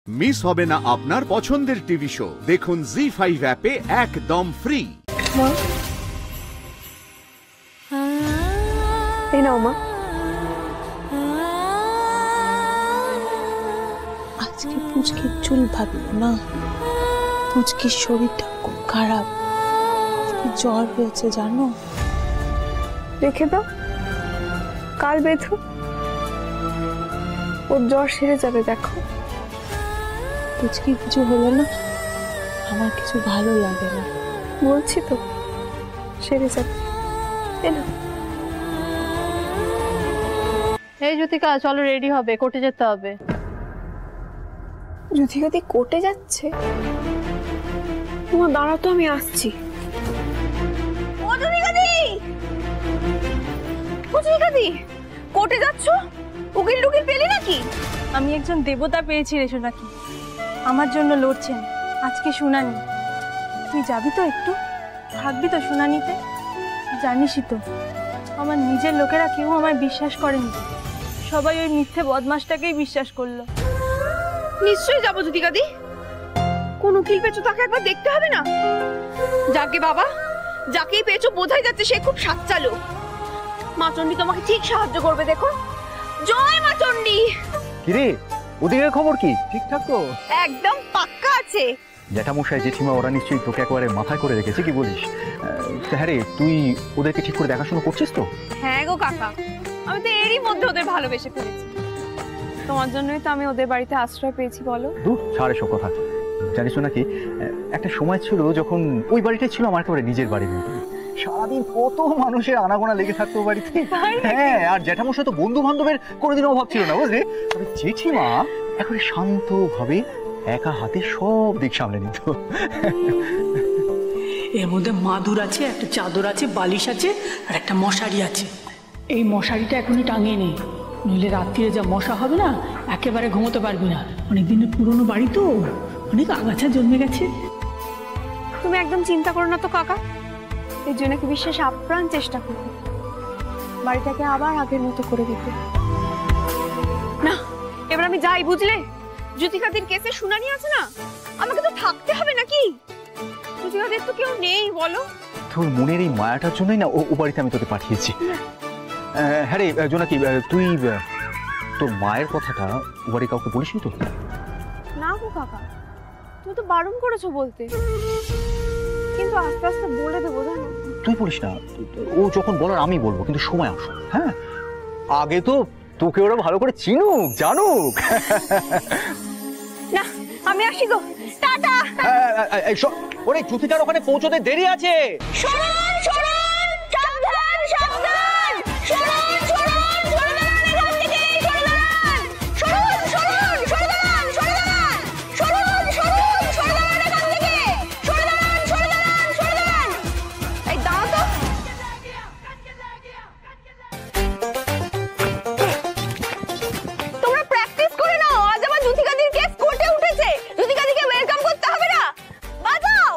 Miss হবে না আপনার পছন্দের টিভি শো। দেখুন জি5 অ্যাপে একদম ফ্রি। এই নাও মা। আজকে পুচকির চুল ভালো না, পুচকির শরীরটা খুব খারাপ, জ্বর হয়েছে জানো। রেখে দাও, কাল বেঁধো, ওর জ্বর সেরে যাবে। দেখো পুচকির কিছু হলো না, আমার কিছু ভালো লাগে না। বলছি তো সেরে যাবে। এই জ্যোতিকা, চলো রেডি হবে, কোর্টে যেতে হবে। জ্যোতিকাদি কোর্টে যাচ্ছে? তোমার দাঁড়া তো, আমি আসছি। কোর্টে যাচ্ছ? উকিল টুকিল পেলি নাকি? আমি একজন দেবতা পেয়েছি রে সোনাকি, আমার জন্য লড়ছেন। আজকে শুনানি, তুই যাবি তো, একটু থাকবি তো শুনানিতে? জানিসই তো আমার নিজের লোকেরা কেউ আমায় বিশ্বাস করেনি, সবাই ওই মিথ্যে বদমাসটাকেই বিশ্বাস করলো। নিশ্চয়ই যাবো জ্যোতিকাদি। কোন উকিল পেয়েছো তাকে একবার দেখতে হবে না? যাকে বাবা, যাকেই পেয়েছো বোঝাই যাচ্ছে সে খুব সাচ্চা লোক। মা চণ্ডী তোমাকে ঠিক সাহায্য করবে, দেখো। জয় মা চণ্ডী। কিরে, ওদিকে খবর কি? ঠিকঠাক তো? একদম পাক্কা আছে। জ্যাঠামশাই জেঠিমা ওরা নিশ্চয়ই তোকে একেবারে মাথায় করে রেখেছে, কি বলিস? হ্যাঁ রে, তুই ওদেরকে ঠিক করে দেখাশোনা করছিস তো? হ্যাঁ গো কাকা, আমি তো এরই মধ্যে ওদের ভালোবেসে ফেলেছি। তোমার জন্যই তো আমি ওদের বাড়িতে আশ্রয় পেয়েছি। বলো। দূর ছাড় এসব কথা। জানিস নাকি, একটা সময় ছিল যখন ওই বাড়িটাই ছিল আমার একেবারে নিজের বাড়ির মতো। সারাদিন কত মানুষের আনাগোনা লেগে থাকতো বাড়িতে। হ্যাঁ, আর জ্যাঠামশাই তো বন্ধু বান্ধবের কোনোদিন অভাব ছিল না, বুঝলি? তবে জেঠিমা একেবারে শান্তভাবে একা হাতে সব দিক সামলে নিত। এর মধ্যে মাদুর আছে, একটা চাদর আছে, বালিশ আছে, আর একটা মশারি আছে। এই মশারিটা এখনই টাঙিয়ে নেই, নইলে রাত্রিরে যা মশা হবে না, একেবারে ঘুমোতে পারবি না। অনেক দিনের পুরনো বাড়ি তো, অনেক আগাছা জন্মে গেছে। তুমি একদম চিন্তা করো না তো কাকা, এর জন্য কি বিশেষ আপ্রাণ চেষ্টা করবে বাড়িটাকে আবার আগের মতো করে দিতে। না, এবার আমি যাই, বুঝলে? জ্যোতিকাদির কেসে শুনানি আছে না, আমাকে তো থাকতে হবে নাকি? জ্যোতিকাদির তো কেউ নেই, বলো। তোর মনের এই মায়াটার জন্যই না ও বাড়িতে আমি তোকে পাঠিয়েছি। হ্যাঁ রে জোনাকি, তুই তোর মায়ের কথাটা ও বাড়ি কাউকে বলিসনি তো? না গো কাকা, তুমি তো বারণ করেছো বলতে, কিন্তু আস্তে আস্তে বলে দেবো, জানো। তুই বলিস না, ও যখন বলার আমি বলবো, কিন্তু সময় আসো। হ্যাঁ, আগে তো তোকে ওরা ভালো করে চিনুক, জানুক। না, আমি আসি গো, টাটা। ওরে জ্যোতিকার ওখানে পৌঁছতে দেরি আছে। শুনুন শুনুন, সাবধান সাবধান, শুনুন শুনুন, সরে দাঁড়ান এখান থেকে, সরে দাঁড়ান, শুনুন শুনুন, সরে দাঁড়ান, সরে দাঁড়ান, শুনুন শুনুন, সরে দাঁড়ান এখান থেকে, সরে দাঁড়ান, সরে দাঁড়ান, সরে দাঁড়ান। এই দাঁড়াও তো। তোমরা প্র্যাকটিস করে নাও, আজ আমার জ্যোতিকাদির কেস কোর্টে উঠেছে, জ্যোতিকাদিকে ওয়েলকাম করতে হবে না। বাজাও।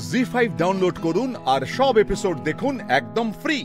জি5 ডাউনলোড করুন আর সব এপিসোড দেখুন একদম ফ্রি।